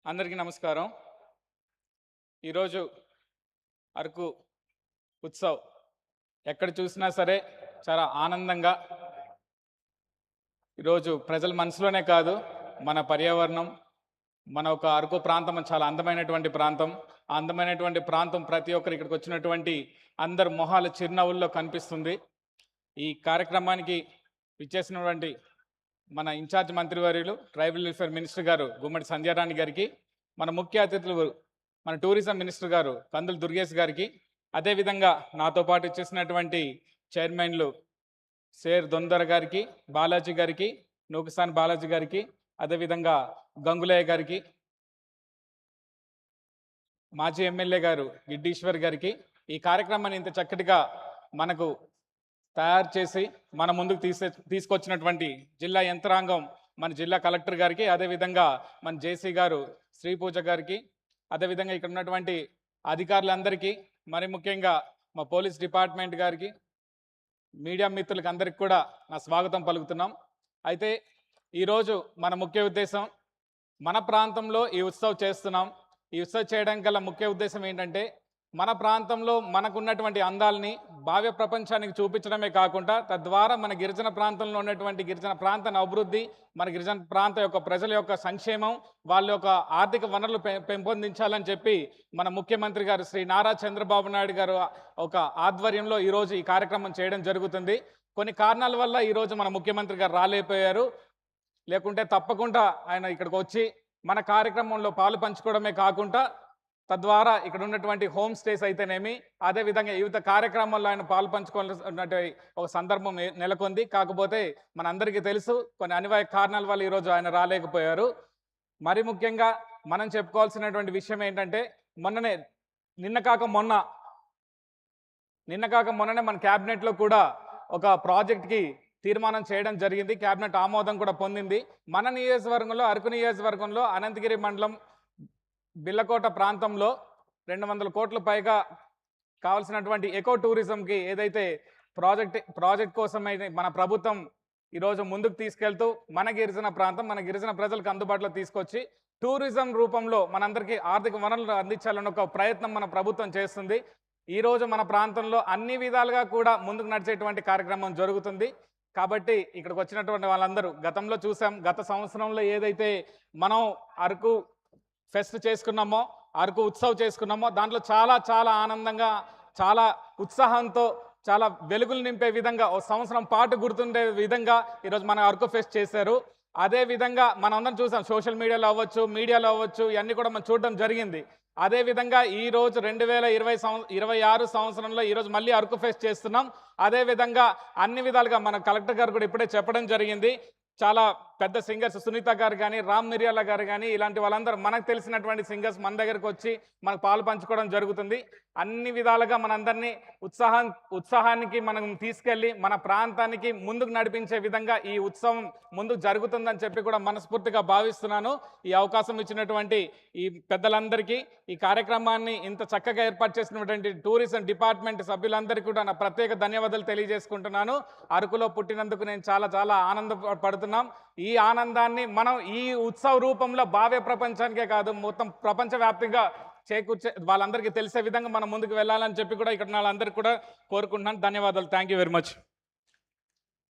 అందరికీ నమస్కారం. ఈరోజు అరకు ఉత్సవ్ ఎక్కడ చూసినా సరే చాలా ఆనందంగా ఈరోజు ప్రజల మనసులోనే కాదు, మన పర్యావరణం, మన ఒక అరకు ప్రాంతం చాలా అందమైనటువంటి ప్రాంతం. ఆ అందమైనటువంటి ప్రాంతం ప్రతి ఒక్కరు ఇక్కడికి వచ్చినటువంటి అందరు మొహాల చిరునవ్వుల్లో కనిపిస్తుంది. ఈ కార్యక్రమానికి విచ్చేసినటువంటి మన ఇన్ఛార్జ్ మంత్రివర్యులు ట్రైబల్ వెల్ఫేర్ మినిస్టర్ గారు గుమ్మడి సంధ్యారాణి గారికి, మన ముఖ్య అతిథులు మన టూరిజం మినిస్టర్ గారు కందుల దుర్గేష్ గారికి, అదేవిధంగా నాతో పాటు వచ్చేసినటువంటి చైర్మన్లు షేర్ దొందర గారికి, బాలాజీ గారికి, నూకసాన్ బాలాజీ గారికి, అదేవిధంగా గంగులయ్య గారికి, మాజీ ఎమ్మెల్యే గారు గిడ్డీశ్వర్ గారికి, ఈ కార్యక్రమాన్ని ఇంత చక్కటిగా మనకు తయారు చేసి మన ముందుకు తీసుకొచ్చినటువంటి జిల్లా యంత్రాంగం, మన జిల్లా కలెక్టర్ గారికి, అదేవిధంగా మన జేసీ గారు శ్రీ పూజ గారికి, అదేవిధంగా ఇక్కడ ఉన్నటువంటి అధికారులందరికీ, మరి ముఖ్యంగా మా పోలీస్ డిపార్ట్మెంట్ గారికి, మీడియా మిత్రులకు అందరికీ కూడా నా స్వాగతం పలుకుతున్నాం. అయితే ఈరోజు మన ముఖ్య ఉద్దేశం, మన ప్రాంతంలో ఈ ఉత్సవ్ చేస్తున్నాం. ఈ ఉత్సవ్ చేయడం గల ముఖ్య ఉద్దేశం ఏంటంటే, మన ప్రాంతంలో మనకున్నటువంటి అందాలని భావ్య ప్రపంచానికి చూపించడమే కాకుండా, తద్వారా మన గిరిజన ప్రాంతంలో ఉన్నటువంటి గిరిజన ప్రాంత అభివృద్ధి, మన గిరిజన ప్రాంత యొక్క ప్రజల యొక్క సంక్షేమం, వాళ్ళ యొక్క ఆర్థిక వనరులు పెంపొందించాలని చెప్పి మన ముఖ్యమంత్రి గారు శ్రీ నారా చంద్రబాబు నాయుడు గారు ఒక ఆధ్వర్యంలో ఈరోజు ఈ కార్యక్రమం చేయడం జరుగుతుంది. కొన్ని కారణాల వల్ల ఈరోజు మన ముఖ్యమంత్రి గారు రాలేకపోయారు. లేకుంటే తప్పకుండా ఆయన ఇక్కడికి వచ్చి మన కార్యక్రమంలో పాలు పంచుకోవడమే కాకుండా, తద్వారా ఇక్కడ ఉన్నటువంటి హోమ్ స్టేస్ అయితేనేమి, అదేవిధంగా వివిధ కార్యక్రమాల్లో ఆయన పాలు పంచుకోవాల్సినటువంటి ఒక సందర్భం నెలకొంది. కాకపోతే మనందరికీ తెలుసు, కొన్ని అనివార్య కారణాల వల్ల ఈరోజు ఆయన రాలేకపోయారు. మరి ముఖ్యంగా మనం చెప్పుకోవాల్సినటువంటి విషయం ఏంటంటే, నిన్న కాక మొన్ననే మన క్యాబినెట్లో కూడా ఒక ప్రాజెక్ట్కి తీర్మానం చేయడం జరిగింది. క్యాబినెట్ ఆమోదం కూడా పొందింది. మన నియోజకవర్గంలో, అరకు నియోజకవర్గంలో అనంతగిరి మండలం బిల్లకోట ప్రాంతంలో 200 కోట్ల పైగా కావాల్సినటువంటి ఎకో టూరిజంకి ఏదైతే ప్రాజెక్ట్ కోసం మన ప్రభుత్వం ఈరోజు ముందుకు తీసుకెళ్తూ మన గిరిజన ప్రాంతం, మన గిరిజన ప్రజలకు అందుబాటులో తీసుకొచ్చి టూరిజం రూపంలో మనందరికీ ఆర్థిక వనరులు అందించాలన్న ఒక ప్రయత్నం మన ప్రభుత్వం చేస్తుంది. ఈరోజు మన ప్రాంతంలో అన్ని విధాలుగా కూడా ముందుకు నడిచేటువంటి కార్యక్రమం జరుగుతుంది. కాబట్టి ఇక్కడికి వచ్చినటువంటి వాళ్ళందరూ గతంలో చూసాం, గత సంవత్సరంలో ఏదైతే మనం అరకు ఫెస్ట్ చేసుకున్నామో, అరకు ఉత్సవ్ చేసుకున్నామో, దాంట్లో చాలా చాలా ఆనందంగా, చాలా ఉత్సాహంతో, చాలా వెలుగులు నింపే విధంగా, ఓ సంవత్సరం పాటు గుర్తుండే విధంగా ఈరోజు మన అరకు ఫెస్ట్ చేశారు. అదేవిధంగా మనందరం చూసాం, సోషల్ మీడియాలో అవ్వచ్చు, ఇవన్నీ కూడా మనం చూడడం జరిగింది. అదేవిధంగా ఈరోజు 2026 సంవత్సరంలో ఈరోజు మళ్ళీ అరకు ఫెస్ట్ చేస్తున్నాం. అదేవిధంగా అన్ని విధాలుగా మన కలెక్టర్ గారు కూడా ఇప్పుడే చెప్పడం జరిగింది, చాలా పెద్ద సింగర్స్ సునీత గారు కానీ, రామ్ మిర్యాల గారు కానీ, ఇలాంటి వాళ్ళందరూ మనకు తెలిసినటువంటి సింగర్స్ మన దగ్గరకు వచ్చి మనకు పాలు పంచుకోవడం జరుగుతుంది. అన్ని విధాలుగా మనందరినీ ఉత్సాహానికి మనం తీసుకెళ్ళి మన ప్రాంతానికి ముందుకు నడిపించే విధంగా ఈ ఉత్సవం ముందుకు జరుగుతుందని చెప్పి కూడా మనస్ఫూర్తిగా భావిస్తున్నాను. ఈ అవకాశం ఇచ్చినటువంటి ఈ పెద్దలందరికీ, ఈ కార్యక్రమాన్ని ఇంత చక్కగా ఏర్పాటు చేసినటువంటి టూరిజం డిపార్ట్మెంట్ సభ్యులందరికీ కూడా నా ప్రత్యేక ధన్యవాదాలు తెలియజేసుకుంటున్నాను. అరకులో పుట్టినందుకు నేను చాలా చాలా ఆనందపడుతున్నాం. ఈ ఆనందాన్ని మనం ఈ ఉత్సవ రూపంలో భావ్య ప్రపంచానికే కాదు, మొత్తం ప్రపంచవ్యాప్తంగా చేకూర్చే వాళ్ళందరికీ తెలిసే విధంగా మనం ముందుకు వెళ్ళాలని చెప్పి కూడా ఇక్కడ వాళ్ళందరికీ కూడా కోరుకుంటున్నాను. ధన్యవాదాలు. Thank you very much.